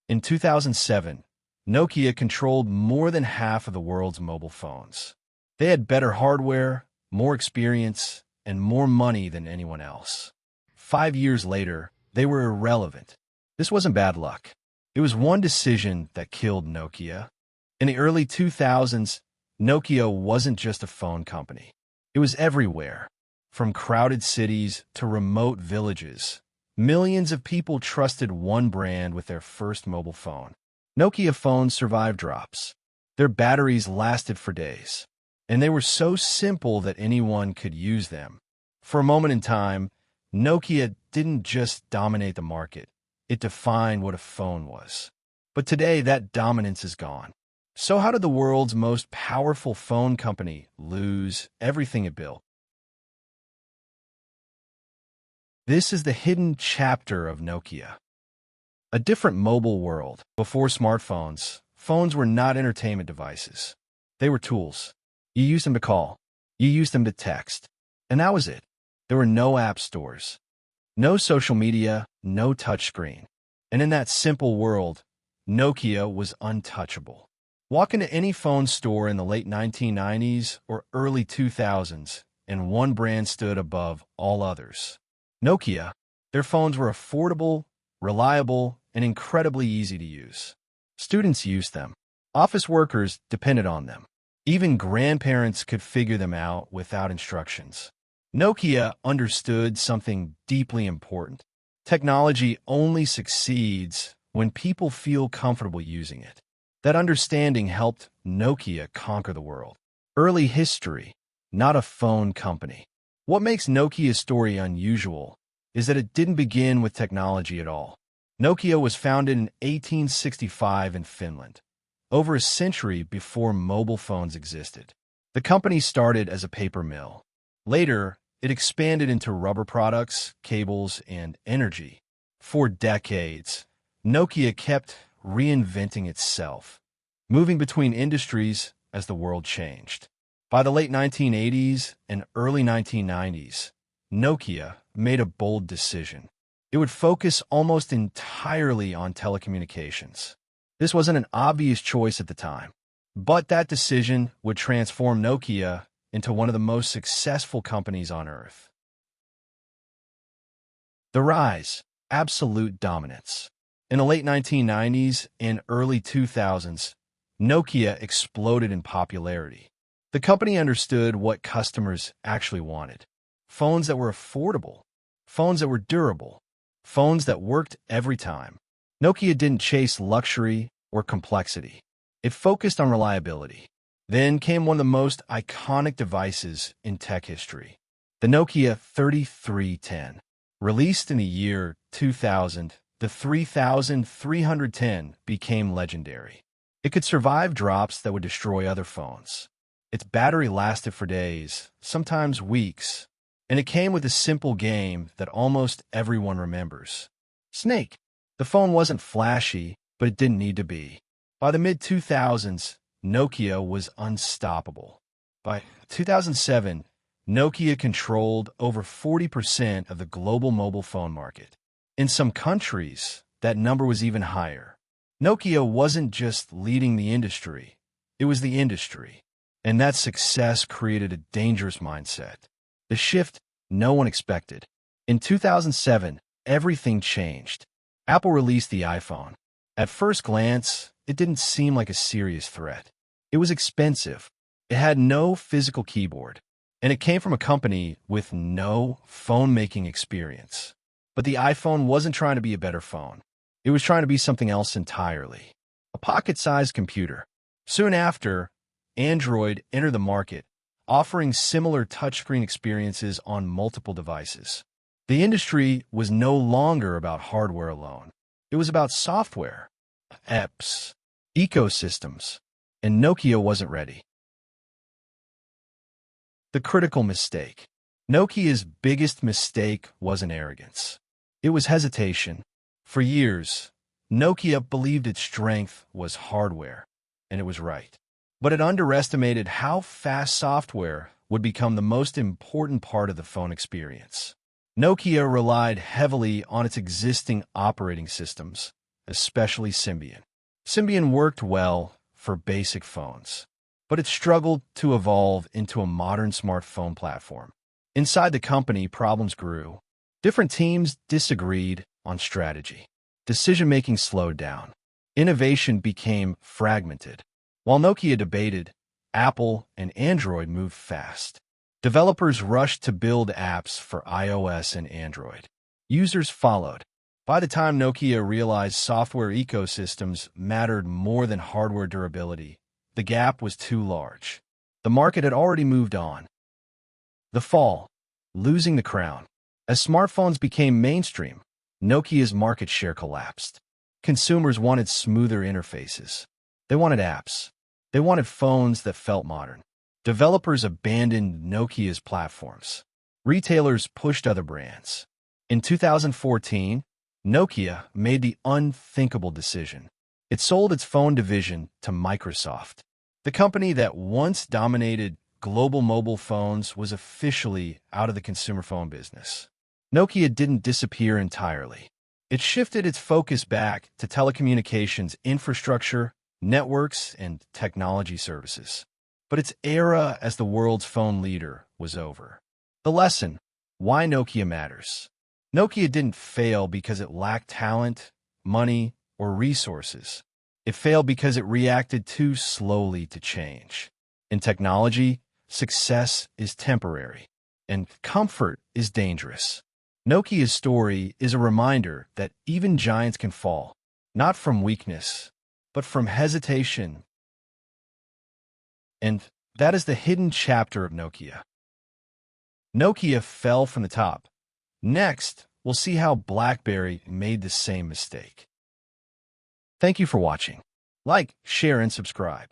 In 2007, Nokia controlled more than half of the world's mobile phones. They had better hardware, more experience, and more money than anyone else. 5 years later, they were irrelevant. This wasn't bad luck. It was one decision that killed Nokia. In the early 2000s, Nokia wasn't just a phone company. It was everywhere. From crowded cities to remote villages, millions of people trusted one brand with their first mobile phone. Nokia phones survived drops. Their batteries lasted for days, and they were so simple that anyone could use them. For a moment in time, Nokia didn't just dominate the market. It defined what a phone was. But today, that dominance is gone. So how did the world's most powerful phone company lose everything it built? This is the hidden chapter of Nokia. A different mobile world. Before smartphones, phones were not entertainment devices. They were tools. You used them to call. You used them to text. And that was it. There were no app stores, no social media, no touchscreen. And in that simple world, Nokia was untouchable. Walk into any phone store in the late 1990s or early 2000s, and one brand stood above all others. Nokia. Their phones were affordable, reliable, and incredibly easy to use. Students used them. Office workers depended on them. Even grandparents could figure them out without instructions. Nokia understood something deeply important. Technology only succeeds when people feel comfortable using it. That understanding helped Nokia conquer the world. Early history, not a phone company. What makes Nokia's story unusual is that it didn't begin with technology at all. Nokia was founded in 1865 in Finland, over a century before mobile phones existed. The company started as a paper mill. Later, it expanded into rubber products, cables, and energy. For decades, Nokia kept reinventing itself, moving between industries as the world changed. By the late 1980s and early 1990s, Nokia made a bold decision. It would focus almost entirely on telecommunications. This wasn't an obvious choice at the time, but that decision would transform Nokia into one of the most successful companies on Earth. The rise, absolute dominance. In the late 1990s and early 2000s, Nokia exploded in popularity. The company understood what customers actually wanted. Phones that were affordable, phones that were durable, phones that worked every time. Nokia didn't chase luxury or complexity. It focused on reliability. Then came one of the most iconic devices in tech history, the Nokia 3310. Released in the year 2000, the 3310 became legendary. It could survive drops that would destroy other phones. Its battery lasted for days, sometimes weeks, and it came with a simple game that almost everyone remembers. Snake. The phone wasn't flashy, but it didn't need to be. By the mid-2000s, Nokia was unstoppable. By 2007, Nokia controlled over 40% of the global mobile phone market. In some countries, that number was even higher. Nokia wasn't just leading the industry, it was the industry. And that success created a dangerous mindset. The shift no one expected. In 2007, everything changed. Apple released the iPhone. At first glance, it didn't seem like a serious threat. It was expensive. It had no physical keyboard. And it came from a company with no phone-making experience. But the iPhone wasn't trying to be a better phone. It was trying to be something else entirely. A pocket-sized computer. Soon after, Android entered the market, offering similar touchscreen experiences on multiple devices. The industry was no longer about hardware alone. It was about software, apps, ecosystems, and Nokia wasn't ready. The critical mistake. Nokia's biggest mistake wasn't arrogance. It was hesitation. For years, Nokia believed its strength was hardware, and it was right. But it underestimated how fast software would become the most important part of the phone experience. Nokia relied heavily on its existing operating systems, especially Symbian. Symbian worked well for basic phones, but it struggled to evolve into a modern smartphone platform. Inside the company, problems grew. Different teams disagreed on strategy. Decision-making slowed down. Innovation became fragmented. While Nokia debated, Apple and Android moved fast. Developers rushed to build apps for iOS and Android. Users followed. By the time Nokia realized software ecosystems mattered more than hardware durability, the gap was too large. The market had already moved on. The fall, losing the crown. As smartphones became mainstream, Nokia's market share collapsed. Consumers wanted smoother interfaces. They wanted apps. They wanted phones that felt modern. Developers abandoned Nokia's platforms. Retailers pushed other brands. In 2014, Nokia made the unthinkable decision. It sold its phone division to Microsoft. The company that once dominated global mobile phones was officially out of the consumer phone business. Nokia didn't disappear entirely. It shifted its focus back to telecommunications infrastructure, networks, and technology services. But its era as the world's phone leader was over. The lesson: why Nokia matters. Nokia didn't fail because it lacked talent, money, or resources. It failed because it reacted too slowly to change. In technology, success is temporary, and comfort is dangerous. Nokia's story is a reminder that even giants can fall, not from weakness, but from hesitation. And that is the hidden chapter of Nokia. Nokia fell from the top. Next, we'll see how BlackBerry made the same mistake. Thank you for watching. Like, share, and subscribe.